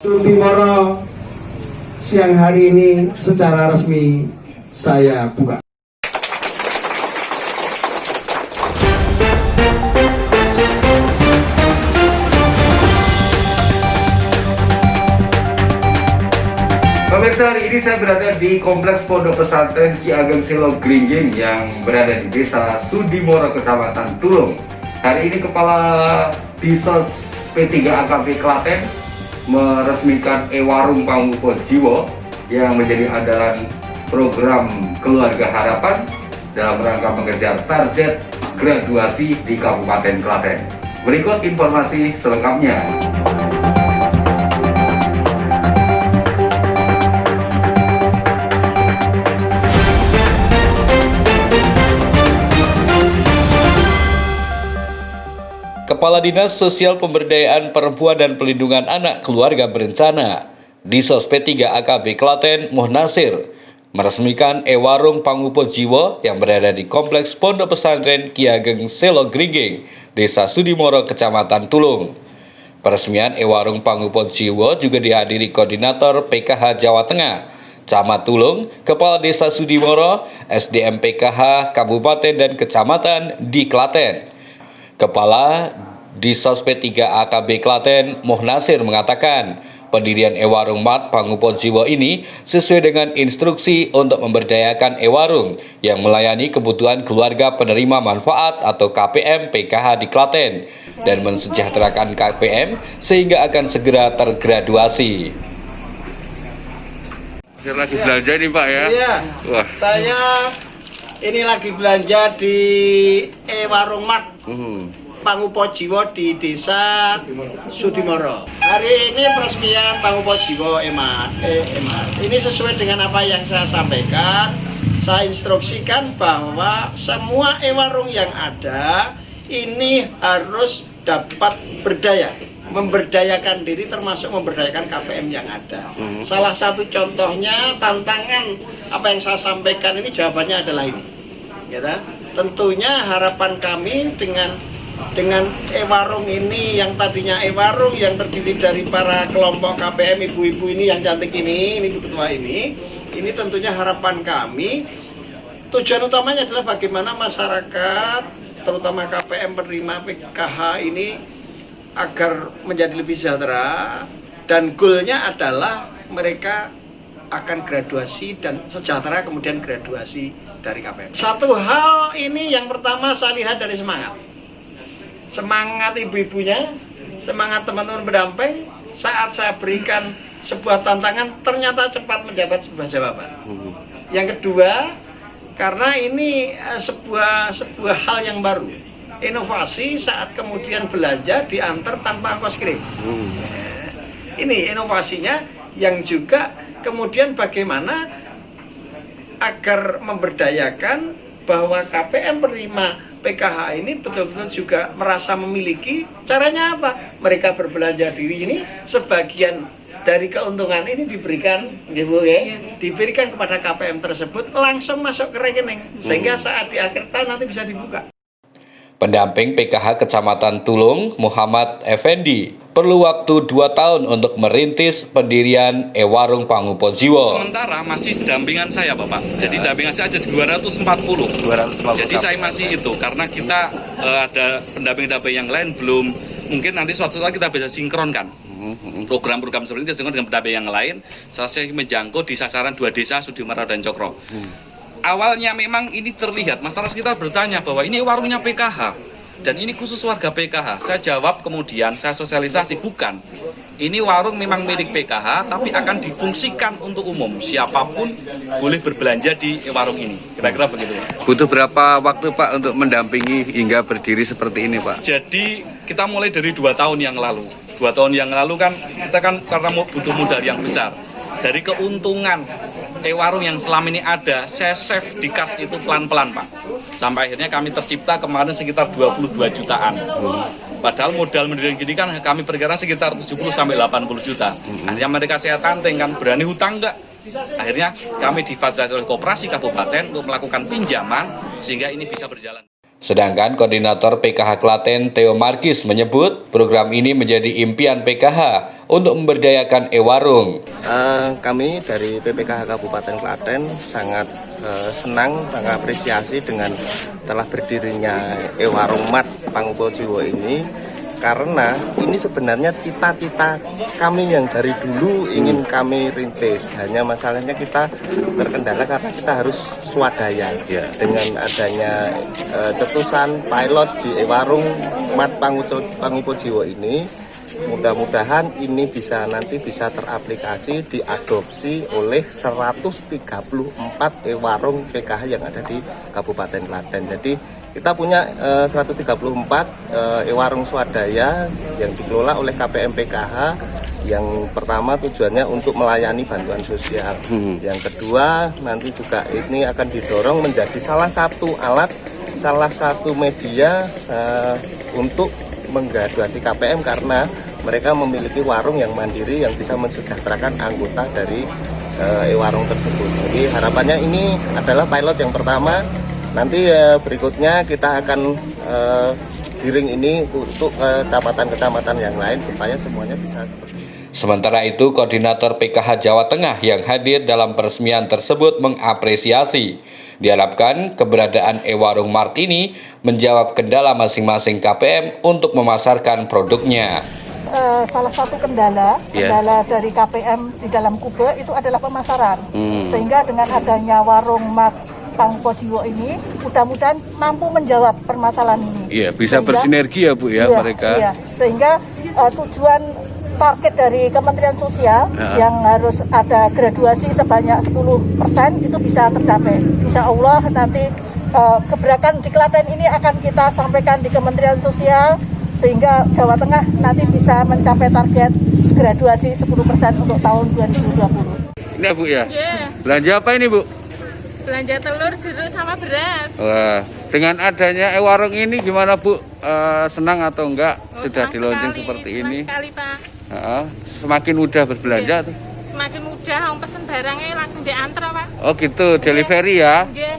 Sudimoro siang hari ini secara resmi saya buka. Pemirsa, hari ini saya berada di Kompleks Pondok Pesantren Ki Ageng Selo Gringging yang berada di Desa Sudimoro, Kecamatan Tulung. Hari ini Kepala Disos P3 AKP Klaten meresmikan Warung Pangupo Jiwo yang menjadi andalan program Keluarga Harapan dalam rangka mengejar target graduasi di Kabupaten Klaten. Berikut informasi selengkapnya. Kepala Dinas Sosial Pemberdayaan Perempuan dan Pelindungan Anak Keluarga Berencana Disos P3 AKB Klaten Muhnasir meresmikan Warung Pangupo Jiwo yang berada di Kompleks Pondok Pesantren Ki Ageng Selo Gringging, Desa Sudimoro, Kecamatan Tulung. Peresmian Warung Pangupo Jiwo juga dihadiri Koordinator PKH Jawa Tengah, Camat Tulung, Kepala Desa Sudimoro, SDM PKH Kabupaten dan Kecamatan di Klaten. Kepala Disos P3 AKB Klaten Muhnasir mengatakan pendirian Warung Mat Pangupo Jiwo ini sesuai dengan instruksi untuk memberdayakan Warung yang melayani kebutuhan keluarga penerima manfaat atau KPM PKH di Klaten dan mensejahterakan KPM sehingga akan segera tergraduasi. Saya lagi belanja nih Pak ya? Iya, Wah. saya ini lagi belanja di Warung Mat Pangupo Jiwo di Desa Sudimoro. Hari ini peresmian Pangupo Jiwo Emat. Ini sesuai dengan apa yang saya sampaikan. Saya instruksikan bahwa semua warung yang ada ini harus dapat berdaya, memberdayakan diri termasuk memberdayakan KPM yang ada. Salah satu contohnya tantangan apa yang saya sampaikan ini jawabannya adalah ini. Ya, tentunya harapan kami dengan warung ini yang tadinya warung yang terdiri dari para kelompok KPM ibu-ibu ini yang cantik ini ibu ketua ini tentunya harapan kami tujuan utamanya adalah bagaimana masyarakat terutama KPM penerima PKH ini agar menjadi lebih sejahtera dan goalnya adalah mereka akan graduasi dan sejahtera kemudian graduasi dari KPM. Satu hal ini yang pertama saya lihat dari semangat ibu-ibunya, semangat teman-teman pendamping saat saya berikan sebuah tantangan ternyata cepat menjabat sebuah jawaban. Yang kedua, karena ini sebuah hal yang baru, inovasi saat kemudian belanja diantar tanpa ongkos kirim. Ini inovasinya yang juga kemudian bagaimana agar memberdayakan bahwa KPM penerima PKH ini betul-betul juga merasa memiliki. Caranya apa? Mereka berbelanja diri ini sebagian dari keuntungan ini diberikan diberikan kepada KPM tersebut langsung masuk ke rekening sehingga saat di akhir tahun nanti bisa dibuka. Pendamping PKH Kecamatan Tulung, Muhammad Effendi, perlu waktu 2 tahun untuk merintis pendirian Warung Pangupo Jiwo. Sementara masih dampingan saya Bapak, jadi dampingan saya ada 240. Jadi saya masih itu, karena kita ada pendamping-pendamping yang lain belum, mungkin nanti suatu saat kita bisa sinkronkan. Program-program seperti itu sinkron dengan pendamping yang lain, saya menjangkau di sasaran 2 desa, Sudimoro dan Cokro. Awalnya memang ini terlihat, masyarakat sekitar bertanya bahwa ini warungnya PKH dan ini khusus warga PKH. Saya jawab kemudian, saya sosialisasi, bukan. Ini warung memang milik PKH, tapi akan difungsikan untuk umum. Siapapun boleh berbelanja di warung ini. Kira-kira begitu Pak. Butuh berapa waktu Pak untuk mendampingi hingga berdiri seperti ini Pak? Jadi kita mulai dari 2 tahun yang lalu. 2 tahun yang lalu kan kita kan karena butuh modal yang besar. Dari keuntungan warung yang selama ini ada, saya save di kas itu pelan-pelan Pak. Sampai akhirnya kami tercipta kemarin sekitar 22 jutaan. Padahal modal mendirikan gini kan kami perkirakan sekitar 70 sampai 80 juta. Akhirnya mereka saya tanteng kan, berani hutang enggak? Akhirnya kami difasilitasi oleh Koperasi Kabupaten untuk melakukan pinjaman sehingga ini bisa berjalan. Sedangkan Koordinator PKH Klaten Theo Markis menyebut program ini menjadi impian PKH untuk memberdayakan e-warung. Kami dari PPKH Kabupaten Klaten sangat senang, mengapresiasi dengan telah berdirinya e-warung Mat Pangupo Jiwo ini, karena ini sebenarnya cita-cita kami yang dari dulu ingin kami rintis. Hanya masalahnya kita terkendala karena kita harus swadaya. Dengan adanya cetusan pilot di e-warung Mat Pangupo Jiwo ini, mudah-mudahan ini nanti bisa teraplikasi, diadopsi oleh 134 e-warung PKH yang ada di Kabupaten Klaten. Jadi kita punya 134 e-warung swadaya yang dikelola oleh KPM PKH. Yang pertama tujuannya untuk melayani bantuan sosial. Yang kedua nanti juga ini akan didorong menjadi salah satu alat, salah satu media untuk menggraduasi KPM, karena mereka memiliki warung yang mandiri yang bisa mensejahterakan anggota dari e-warung tersebut. Jadi harapannya ini adalah pilot yang pertama. Nanti berikutnya kita akan giring ini untuk kecamatan-kecamatan yang lain supaya semuanya bisa seperti ini. Sementara itu, Koordinator PKH Jawa Tengah yang hadir dalam peresmian tersebut mengapresiasi. Diharapkan keberadaan e-warung Mart ini menjawab kendala masing-masing KPM untuk memasarkan produknya. Salah satu kendala dari KPM di dalam Kube itu adalah pemasaran. Sehingga dengan adanya warung Mat Pangupo Jiwo ini mudah-mudahan mampu menjawab permasalahan ini. Iya, bisa bersinergi ya Bu ya mereka. Iya, sehingga tujuan target dari Kementerian Sosial yang harus ada graduasi sebanyak 10% itu bisa tercapai. Insya Allah nanti gebrakan di Klaten ini akan kita sampaikan di Kementerian Sosial, sehingga Jawa Tengah nanti bisa mencapai target graduasi 10% untuk tahun 2020. Ini ya Bu ya? Yeah. Belanja apa ini Bu? Belanja telur, jeruk, sama beras. Wah, dengan adanya e-warung ini gimana Bu? Senang atau enggak sudah di launching seperti ini? Sekali Pak. Semakin mudah berbelanja tuh. Semakin mudah, orang pesen barangnya langsung diantar Pak. Oh gitu, delivery ya? Yeah.